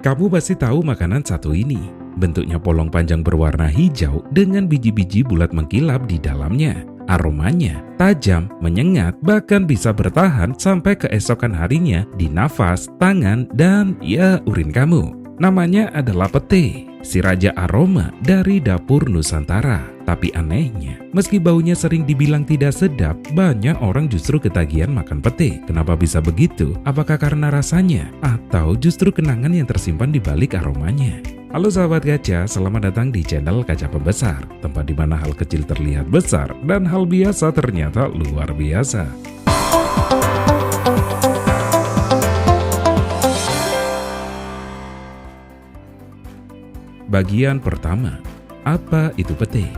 Kamu pasti tahu makanan satu ini. Bentuknya polong panjang berwarna hijau dengan biji-biji bulat mengkilap di dalamnya. Aromanya tajam, menyengat, bahkan bisa bertahan sampai keesokan harinya di nafas, tangan, dan ya urin kamu. Namanya adalah pete, si raja aroma dari dapur Nusantara. Tapi anehnya, meski baunya sering dibilang tidak sedap, banyak orang justru ketagihan makan pete. Kenapa bisa begitu? Apakah karena rasanya? Atau justru kenangan yang tersimpan di balik aromanya? Halo sahabat kaca, selamat datang di channel Kaca Pembesar, tempat di mana hal kecil terlihat besar dan hal biasa ternyata luar biasa. Bagian pertama, apa itu pete?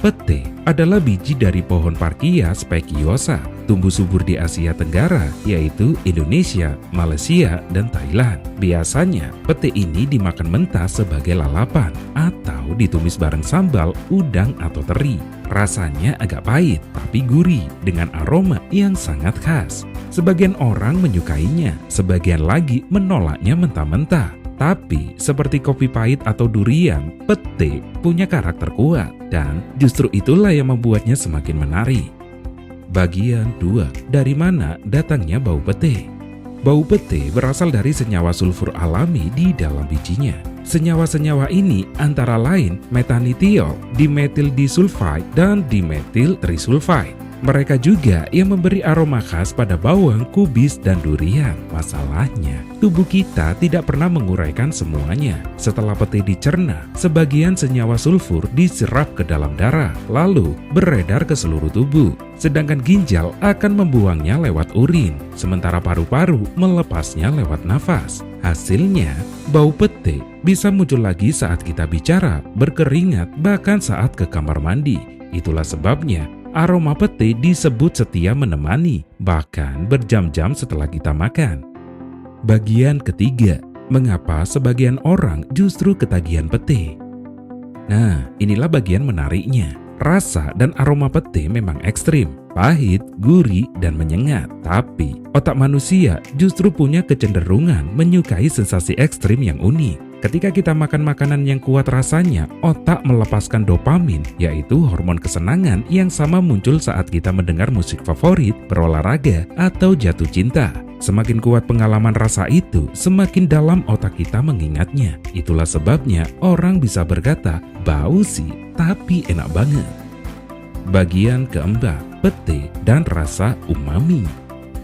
Pete adalah biji dari pohon Parkia speciosa, tumbuh subur di Asia Tenggara, yaitu Indonesia, Malaysia, dan Thailand. Biasanya, pete ini dimakan mentah sebagai lalapan atau ditumis bareng sambal, udang, atau teri. Rasanya agak pahit, tapi gurih dengan aroma yang sangat khas. Sebagian orang menyukainya, sebagian lagi menolaknya mentah-mentah. Tapi, seperti kopi pahit atau durian, pete punya karakter kuat dan justru itulah yang membuatnya semakin menarik. Bagian 2. Dari mana datangnya bau pete? Bau pete berasal dari senyawa sulfur alami di dalam bijinya. Senyawa-senyawa ini antara lain metanitiol, dimethyl disulfide, dan dimethyl trisulfide. Mereka juga yang memberi aroma khas pada bawang, kubis, dan durian. Masalahnya, tubuh kita tidak pernah menguraikan semuanya. Setelah pete dicerna, sebagian senyawa sulfur diserap ke dalam darah, lalu beredar ke seluruh tubuh. Sedangkan ginjal akan membuangnya lewat urin, sementara paru-paru melepasnya lewat nafas. Hasilnya, bau pete bisa muncul lagi saat kita bicara, berkeringat, bahkan saat ke kamar mandi. Itulah sebabnya, aroma pete disebut setia menemani, bahkan berjam-jam setelah kita makan. Bagian ketiga, mengapa sebagian orang justru ketagihan pete? Nah, inilah bagian menariknya. Rasa dan aroma pete memang ekstrim, pahit, gurih, dan menyengat. Tapi, otak manusia justru punya kecenderungan menyukai sensasi ekstrim yang unik. Ketika kita makan makanan yang kuat rasanya, otak melepaskan dopamin, yaitu hormon kesenangan yang sama muncul saat kita mendengar musik favorit, berolahraga, atau jatuh cinta. Semakin kuat pengalaman rasa itu, semakin dalam otak kita mengingatnya. Itulah sebabnya orang bisa berkata, bau sih, tapi enak banget. Bagian keempat, pete dan rasa umami.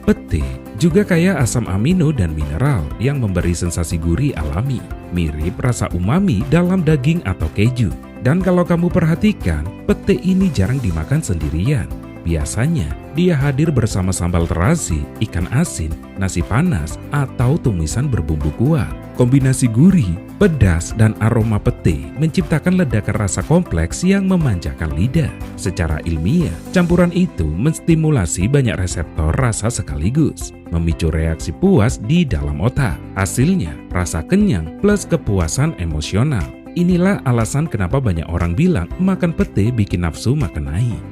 Pete juga kaya asam amino dan mineral yang memberi sensasi gurih alami, mirip rasa umami dalam daging atau keju. Dan kalau kamu perhatikan, pete ini jarang dimakan sendirian. Biasanya, dia hadir bersama sambal terasi, ikan asin, nasi panas, atau tumisan berbumbu kuat. Kombinasi gurih, pedas, dan aroma pete menciptakan ledakan rasa kompleks yang memanjakan lidah. Secara ilmiah, campuran itu menstimulasi banyak reseptor rasa sekaligus, memicu reaksi puas di dalam otak. Hasilnya, rasa kenyang plus kepuasan emosional. Inilah alasan kenapa banyak orang bilang makan pete bikin nafsu makan naik.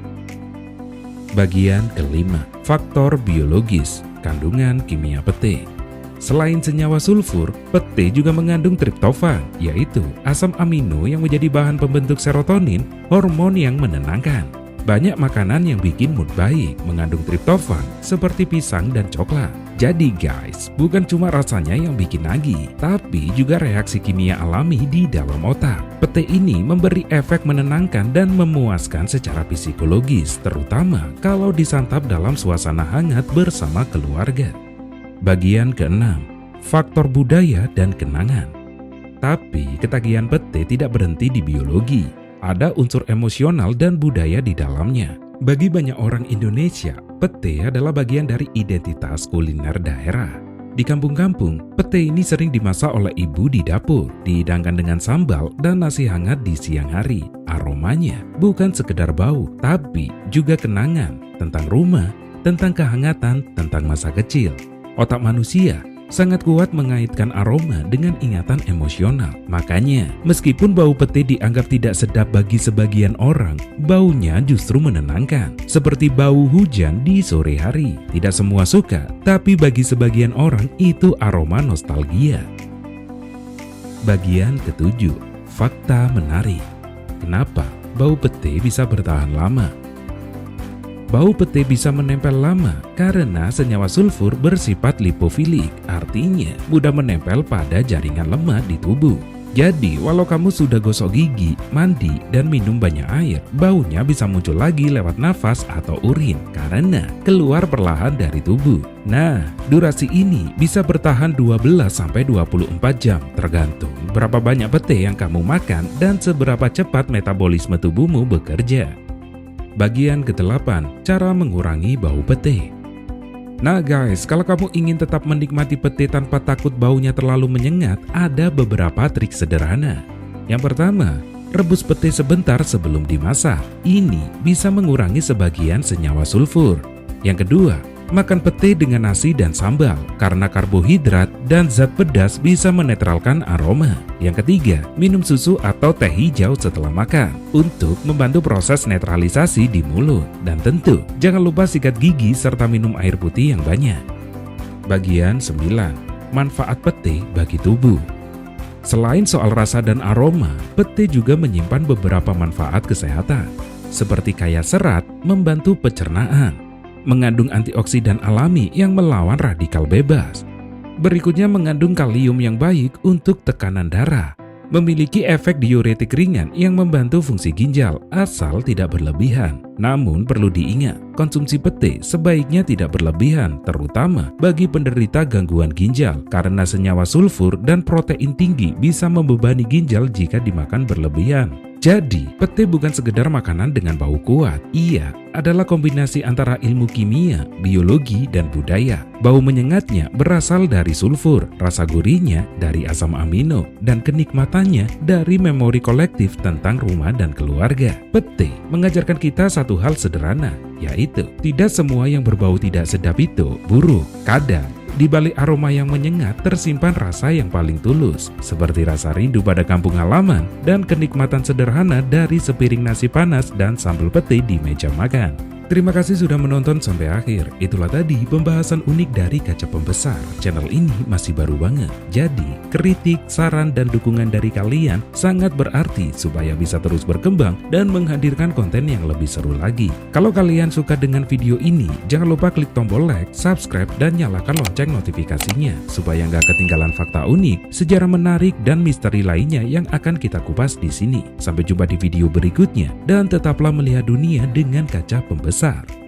Bagian kelima, faktor biologis, kandungan kimia pete. Selain senyawa sulfur, pete juga mengandung triptofan, yaitu asam amino yang menjadi bahan pembentuk serotonin, hormon yang menenangkan. Banyak makanan yang bikin mood baik mengandung triptofan, seperti pisang dan coklat. Jadi guys, bukan cuma rasanya yang bikin nagih, tapi juga reaksi kimia alami di dalam otak. Pete ini memberi efek menenangkan dan memuaskan secara psikologis, terutama kalau disantap dalam suasana hangat bersama keluarga. Bagian keenam, faktor budaya dan kenangan. Tapi ketagihan pete tidak berhenti di biologi. Ada unsur emosional dan budaya di dalamnya. Bagi banyak orang Indonesia, pete adalah bagian dari identitas kuliner daerah. Di kampung-kampung, pete ini sering dimasak oleh ibu di dapur, dihidangkan dengan sambal dan nasi hangat di siang hari. Aromanya bukan sekedar bau, tapi juga kenangan tentang rumah, tentang kehangatan, tentang masa kecil. Otak manusia sangat kuat mengaitkan aroma dengan ingatan emosional. Makanya, meskipun bau pete dianggap tidak sedap bagi sebagian orang, baunya justru menenangkan. Seperti bau hujan di sore hari. Tidak semua suka, tapi bagi sebagian orang itu aroma nostalgia. Bagian ketujuh, fakta menarik. Kenapa bau pete bisa bertahan lama? Bau pete bisa menempel lama karena senyawa sulfur bersifat lipofilik, artinya mudah menempel pada jaringan lemak di tubuh. Jadi, walau kamu sudah gosok gigi, mandi, dan minum banyak air, baunya bisa muncul lagi lewat nafas atau urin karena keluar perlahan dari tubuh. Nah, durasi ini bisa bertahan 12-24 jam tergantung berapa banyak pete yang kamu makan dan seberapa cepat metabolisme tubuhmu bekerja. Bagian ke-8, cara mengurangi bau pete. Nah guys, kalau kamu ingin tetap menikmati pete tanpa takut baunya terlalu menyengat, ada beberapa trik sederhana. Yang pertama, rebus pete sebentar sebelum dimasak. Ini bisa mengurangi sebagian senyawa sulfur. Yang kedua, makan pete dengan nasi dan sambal karena karbohidrat dan zat pedas bisa menetralkan aroma. Yang ketiga, minum susu atau teh hijau setelah makan untuk membantu proses netralisasi di mulut. Dan tentu, jangan lupa sikat gigi serta minum air putih yang banyak. Bagian 9, manfaat pete bagi tubuh. Selain soal rasa dan aroma, pete juga menyimpan beberapa manfaat kesehatan, seperti kaya serat, membantu pencernaan, mengandung antioksidan alami yang melawan radikal bebas. Berikutnya mengandung kalium yang baik untuk tekanan darah. Memiliki efek diuretik ringan yang membantu fungsi ginjal asal tidak berlebihan. Namun perlu diingat, konsumsi pete sebaiknya tidak berlebihan, terutama bagi penderita gangguan ginjal karena senyawa sulfur dan protein tinggi bisa membebani ginjal jika dimakan berlebihan. Jadi, pete bukan sekedar makanan dengan bau kuat. Ia adalah kombinasi antara ilmu kimia, biologi, dan budaya. Bau menyengatnya berasal dari sulfur, rasa gurihnya dari asam amino, dan kenikmatannya dari memori kolektif tentang rumah dan keluarga. Pete mengajarkan kita satu hal sederhana, yaitu tidak semua yang berbau tidak sedap itu buruk. Kadang, di balik aroma yang menyengat tersimpan rasa yang paling tulus, seperti rasa rindu pada kampung halaman dan kenikmatan sederhana dari sepiring nasi panas dan sambal pete di meja makan. Terima kasih sudah menonton sampai akhir. Itulah tadi pembahasan unik dari Kaca Pembesar. Channel ini masih baru banget, jadi kritik, saran, dan dukungan dari kalian sangat berarti supaya bisa terus berkembang dan menghadirkan konten yang lebih seru lagi. Kalau kalian suka dengan video ini, jangan lupa klik tombol like, subscribe, dan nyalakan lonceng notifikasinya supaya nggak ketinggalan fakta unik, sejarah menarik, dan misteri lainnya yang akan kita kupas di sini. Sampai jumpa di video berikutnya dan tetaplah melihat dunia dengan kaca pembesar.